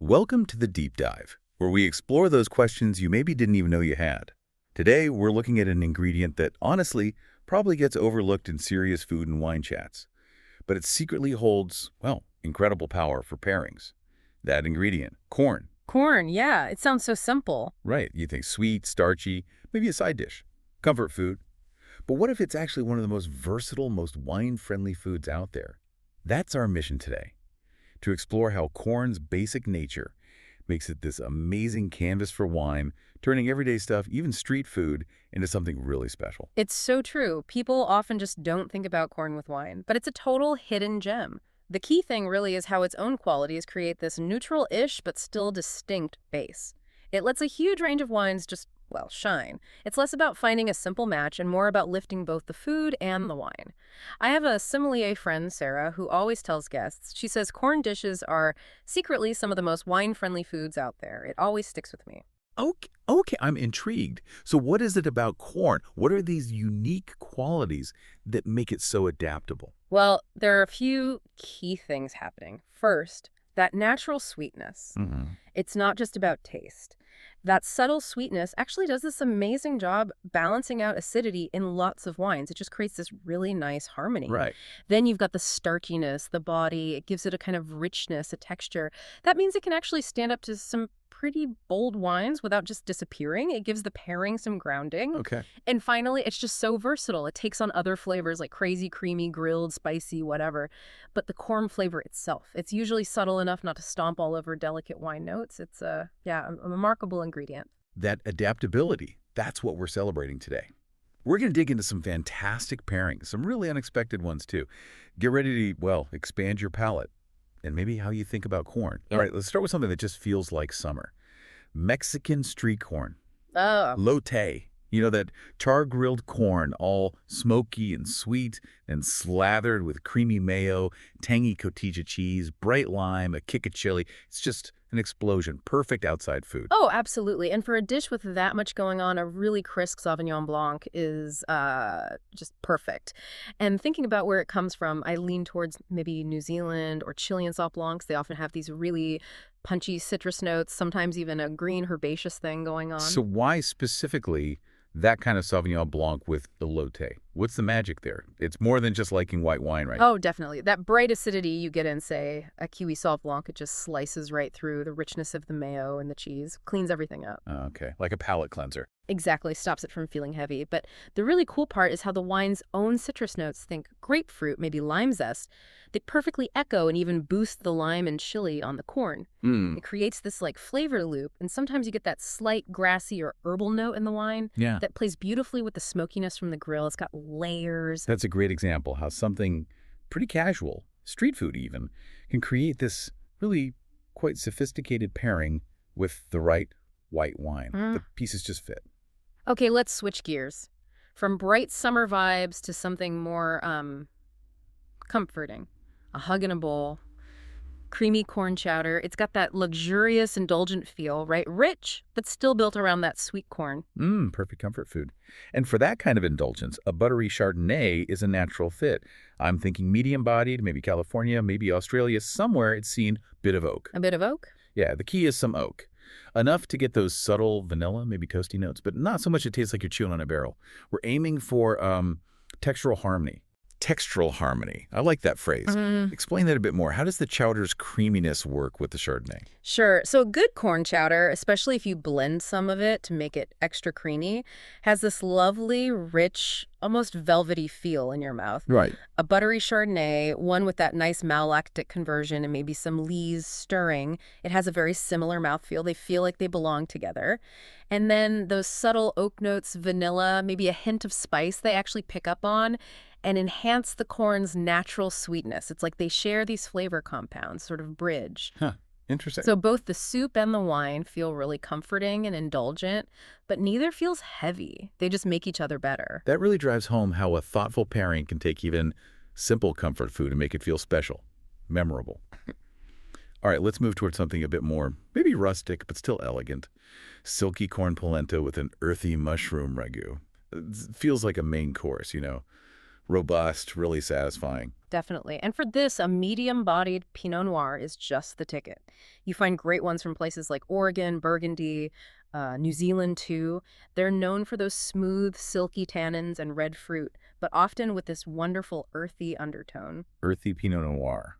Welcome to the Deep Dive, where we explore those questions you maybe didn't even know you had. Today, we're looking at an ingredient that, honestly, probably gets overlooked in serious food and wine chats. But it secretly holds, well, incredible power for pairings. That ingredient, corn. Corn, yeah, it sounds so simple. Right, you think sweet, starchy, maybe a side dish. Comfort food. But what if it's actually one of the most versatile, most wine-friendly foods out there? That's our mission today. To explore how corn's basic nature makes it this amazing canvas for wine, turning everyday stuff, even street food, into something really special. It's so true. People often just don't think about corn with wine, but it's a total hidden gem. The key thing really is how its own qualities create this neutral-ish but still distinct base. It lets a huge range of wines just, well, shine. It's less about finding a simple match and more about lifting both the food and the wine. I have a sommelier friend, Sarah, who always tells guests, she says corn dishes are secretly some of the most wine-friendly foods out there. It always sticks with me. Okay, I'm intrigued. So what is it about corn? What are these unique qualities that make it so adaptable? Well, there are a few key things happening. First, that natural sweetness. It's not just about taste. That subtle sweetness actually does this amazing job balancing out acidity in lots of wines. It just creates this really nice harmony. Right. Then you've got the starchiness, the body. It gives it a kind of richness, a texture. That means it can actually stand up to some pretty bold wines without just disappearing. It gives the pairing some grounding. Okay. And finally, it's just so versatile. It takes on other flavors like crazy, creamy, grilled, spicy, whatever. But the corn flavor itself, it's usually subtle enough not to stomp all over delicate wine notes. It's a remarkable ingredient. That adaptability, that's what we're celebrating today. We're going to dig into some fantastic pairings, some really unexpected ones too. Get ready to, well, expand your palate and maybe how you think about corn. All right, let's start with something that just feels like summer. Mexican street corn. Oh, Lote. You know, that char-grilled corn, all smoky and sweet and slathered with creamy mayo, tangy cotija cheese, bright lime, a kick of chili. It's just an explosion. Perfect outside food. Oh, absolutely. And for a dish with that much going on, a really crisp Sauvignon Blanc is just perfect. And thinking about where it comes from, I lean towards maybe New Zealand or Chilean Sauv Blancs. They often have these really punchy citrus notes, sometimes even a green herbaceous thing going on. So why specifically that kind of Sauvignon Blanc with elote? What's the magic there? It's more than just liking white wine, right? Oh, definitely. That bright acidity you get in, say, a kiwi Sauv Blanc, it just slices right through the richness of the mayo and the cheese, cleans everything up. Okay, like a palate cleanser. Exactly, stops it from feeling heavy. But the really cool part is how the wine's own citrus notes, think grapefruit, maybe lime zest, they perfectly echo and even boost the lime and chili on the corn. It creates this like flavor loop, and sometimes you get that slight grassy or herbal note in the wine that plays beautifully with the smokiness from the grill. It's got layers. That's a great example how something pretty casual, street food even, can create this really quite sophisticated pairing with the right white wine. The pieces just fit. Okay, let's switch gears. From bright summer vibes to something more comforting. A hug in a bowl, creamy corn chowder. It's got that luxurious, indulgent feel, right? Rich, but still built around that sweet corn. Perfect comfort food. And for that kind of indulgence, a buttery Chardonnay is a natural fit. I'm thinking medium-bodied, maybe California, maybe Australia, somewhere it's seen bit of oak. A bit of oak? Yeah, the key is some oak. Enough to get those subtle vanilla, maybe toasty notes, but not so much it tastes like you're chewing on a barrel. We're aiming for textural harmony. Textural harmony. I like that phrase. Explain that a bit more. How does the chowder's creaminess work with the Chardonnay? Sure. So a good corn chowder, especially if you blend some of it to make it extra creamy, has this lovely, rich, almost velvety feel in your mouth. Right. A buttery Chardonnay, one with that nice malolactic conversion and maybe some lees stirring, it has a very similar mouthfeel. They feel like they belong together. And then those subtle oak notes, vanilla, maybe a hint of spice they actually pick up on and enhance the corn's natural sweetness. It's like they share these flavor compounds, sort of bridge. Huh. Interesting. So both the soup and the wine feel really comforting and indulgent, but neither feels heavy. They just make each other better. That really drives home how a thoughtful pairing can take even simple comfort food and make it feel special, memorable. All right, let's move towards something a bit more, maybe rustic, but still elegant. Silky corn polenta with an earthy mushroom ragu. It feels like a main course, you know. Robust, really satisfying. Definitely. And for this, a medium-bodied Pinot Noir is just the ticket. You find great ones from places like Oregon, Burgundy, New Zealand too. They're known for those smooth, silky tannins and red fruit, but often with this wonderful earthy undertone. Earthy Pinot Noir.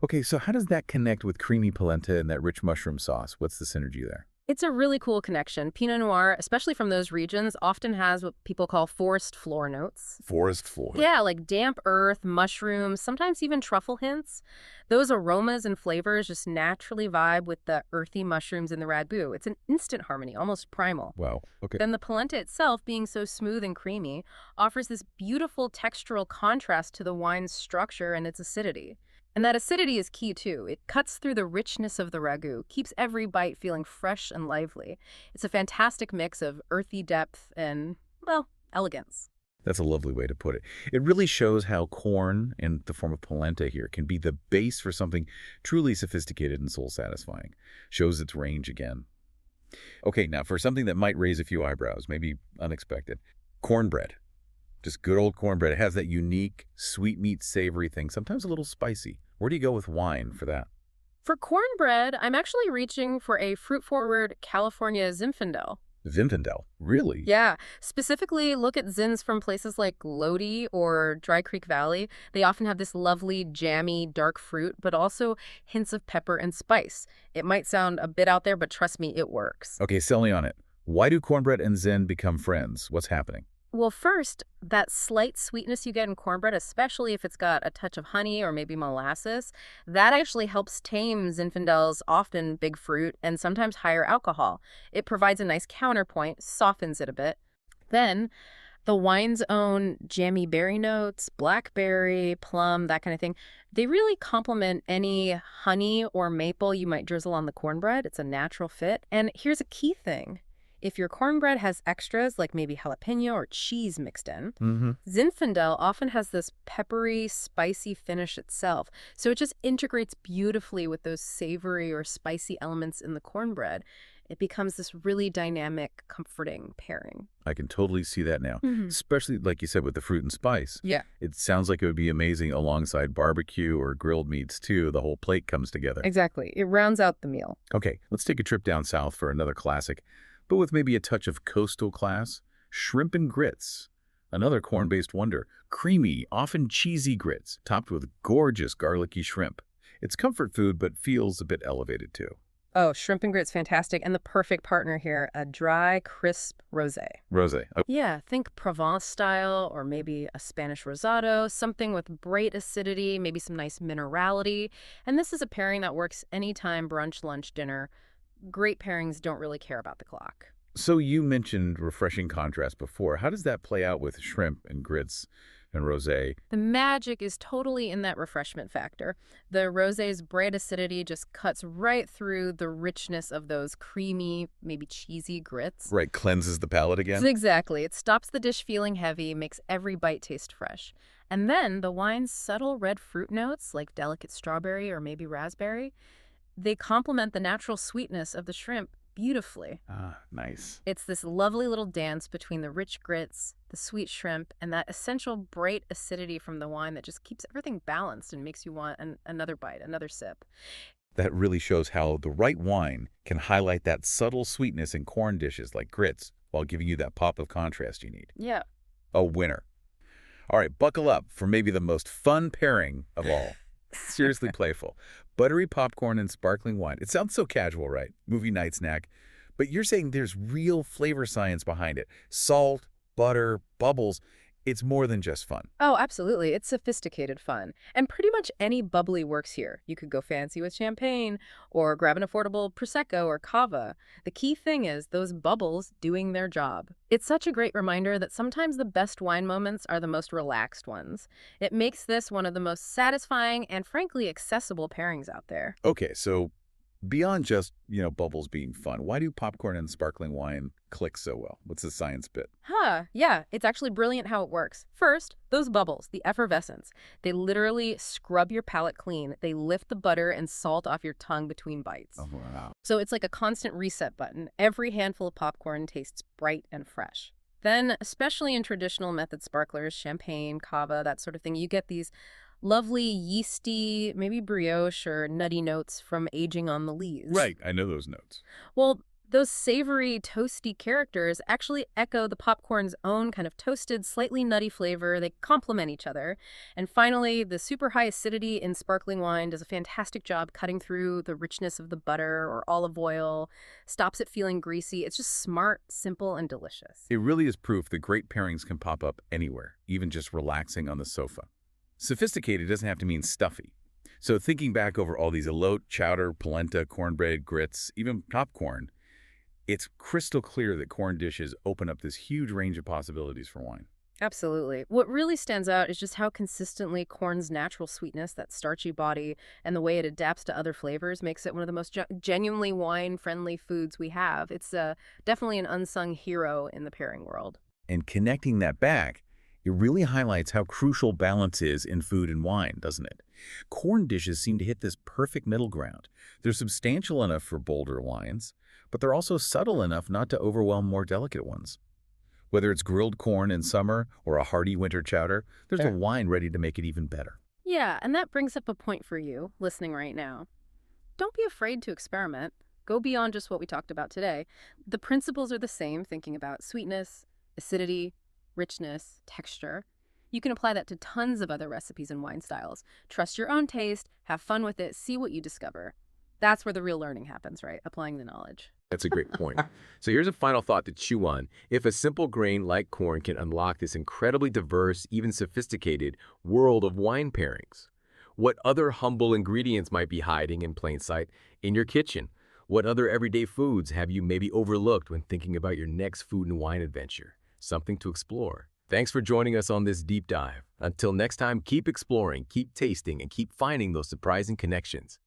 Okay, so how does that connect with creamy polenta and that rich mushroom sauce? What's the synergy there? It's a really cool connection. Pinot Noir, especially from those regions, often has what people call forest floor notes. Forest floor. Yeah, like damp earth, mushrooms, sometimes even truffle hints. Those aromas and flavors just naturally vibe with the earthy mushrooms in the ragu. It's an instant harmony, almost primal. Wow. Okay. Then the polenta itself, being so smooth and creamy, offers this beautiful textural contrast to the wine's structure and its acidity. And that acidity is key too. It cuts through the richness of the ragu, keeps every bite feeling fresh and lively. It's a fantastic mix of earthy depth and, well, elegance. That's a lovely way to put it. It really shows how corn, in the form of polenta here, can be the base for something truly sophisticated and soul-satisfying. Shows its range again. Okay, now for something that might raise a few eyebrows, maybe unexpected. Cornbread. Just good old cornbread. It has that unique, sweetmeat, savory thing, sometimes a little spicy. Where do you go with wine for that? For cornbread, I'm actually reaching for a fruit-forward California Zinfandel. Zinfandel. Really? Yeah, specifically look at zins from places like Lodi or Dry Creek Valley. They often have this lovely, jammy, dark fruit, but also hints of pepper and spice. It might sound a bit out there, but trust me, it works. Okay, sell me on it. Why do cornbread and Zin become friends? What's happening? Well, first, that slight sweetness you get in cornbread, especially if it's got a touch of honey or maybe molasses, that actually helps tame Zinfandel's often big fruit and sometimes higher alcohol. It provides a nice counterpoint, softens it a bit. Then, the wine's own jammy berry notes, blackberry, plum, that kind of thing, they really complement any honey or maple you might drizzle on the cornbread. It's a natural fit. And here's a key thing. If your cornbread has extras like maybe jalapeno or cheese mixed in, Zinfandel often has this peppery, spicy finish itself. So it just integrates beautifully with those savory or spicy elements in the cornbread. It becomes this really dynamic, comforting pairing. I can totally see that now, especially, like you said, with the fruit and spice. Yeah. It sounds like it would be amazing alongside barbecue or grilled meats, too. The whole plate comes together. Exactly. It rounds out the meal. Okay, let's take a trip down south for another classic, but with maybe a touch of coastal class. Shrimp and grits. Another corn-based wonder. Creamy, often cheesy grits, topped with gorgeous garlicky shrimp. It's comfort food, but feels a bit elevated, too. Oh, shrimp and grits, fantastic. And the perfect partner here, a dry, crisp rosé. Rosé. Oh, Yeah, think Provence style or maybe a Spanish rosado, something with bright acidity, maybe some nice minerality. And this is a pairing that works anytime, brunch, lunch, dinner. Great pairings don't really care about the clock. so you mentioned refreshing contrast before. How does that play out with shrimp and grits and rosé? The magic is totally in that refreshment factor. The rosé's bright acidity just cuts right through the richness of those creamy, maybe cheesy grits. Right, cleanses the palate again? Exactly. It stops the dish feeling heavy, makes every bite taste fresh. And then the wine's subtle red fruit notes, like delicate strawberry or maybe raspberry, they complement the natural sweetness of the shrimp beautifully. Ah, nice. It's this lovely little dance between the rich grits, the sweet shrimp, and that essential bright acidity from the wine that just keeps everything balanced and makes you want another bite, another sip. That really shows how the right wine can highlight that subtle sweetness in corn dishes like grits while giving you that pop of contrast you need. Yeah. A winner. All right, buckle up for maybe the most fun pairing of all. Seriously playful. Buttery popcorn and sparkling wine. It sounds so casual, right? Movie night snack. But you're saying there's real flavor science behind it. Salt, butter, bubbles. It's more than just fun. Oh, absolutely. It's sophisticated fun. And pretty much any bubbly works here. You could go fancy with champagne or grab an affordable Prosecco or Cava. The key thing is those bubbles doing their job. It's such a great reminder that sometimes the best wine moments are the most relaxed ones. It makes this one of the most satisfying and frankly accessible pairings out there. Okay, so beyond just, bubbles being fun, why do popcorn and sparkling wine click so well? What's the science bit? Yeah, it's actually brilliant how it works. First, those bubbles, the effervescence, they literally scrub your palate clean. They lift the butter and salt off your tongue between bites. Oh, wow. So it's like a constant reset button. Every handful of popcorn tastes bright and fresh. Then, especially in traditional method sparklers, champagne, cava, that sort of thing, you get these Lovely, yeasty, maybe brioche or nutty notes from aging on the lees. Right, I know those notes. Well, those savory, toasty characters actually echo the popcorn's own kind of toasted, slightly nutty flavor. They complement each other. And finally, the super high acidity in sparkling wine does a fantastic job cutting through the richness of the butter or olive oil, stops it feeling greasy. It's just smart, simple, and delicious. It really is proof that great pairings can pop up anywhere, even just relaxing on the sofa. Sophisticated doesn't have to mean stuffy. So thinking back over all these elote, chowder, polenta, cornbread, grits, even popcorn, it's crystal clear that corn dishes open up this huge range of possibilities for wine. Absolutely. What really stands out is just how consistently corn's natural sweetness, that starchy body, and the way it adapts to other flavors makes it one of the most genuinely wine-friendly foods we have. It's definitely an unsung hero in the pairing world. And connecting that back, it really highlights how crucial balance is in food and wine, doesn't it? Corn dishes seem to hit this perfect middle ground. They're substantial enough for bolder wines, but they're also subtle enough not to overwhelm more delicate ones. Whether it's grilled corn in summer or a hearty winter chowder, there's a Sure. wine ready to make it even better. Yeah, and that brings up a point for you listening right now. Don't be afraid to experiment. Go beyond just what we talked about today. The principles are the same, thinking about sweetness, acidity, richness, texture. You can apply that to tons of other recipes and wine styles. Trust your own taste, have fun with it, see what you discover. That's where the real learning happens, right? Applying the knowledge. That's a great point. So here's a final thought to chew on. If a simple grain like corn can unlock this incredibly diverse, even sophisticated world of wine pairings, what other humble ingredients might be hiding in plain sight in your kitchen? What other everyday foods have you maybe overlooked when thinking about your next food and wine adventure? Something to explore. Thanks for joining us on this deep dive. Until next time, keep exploring, keep tasting, and keep finding those surprising connections.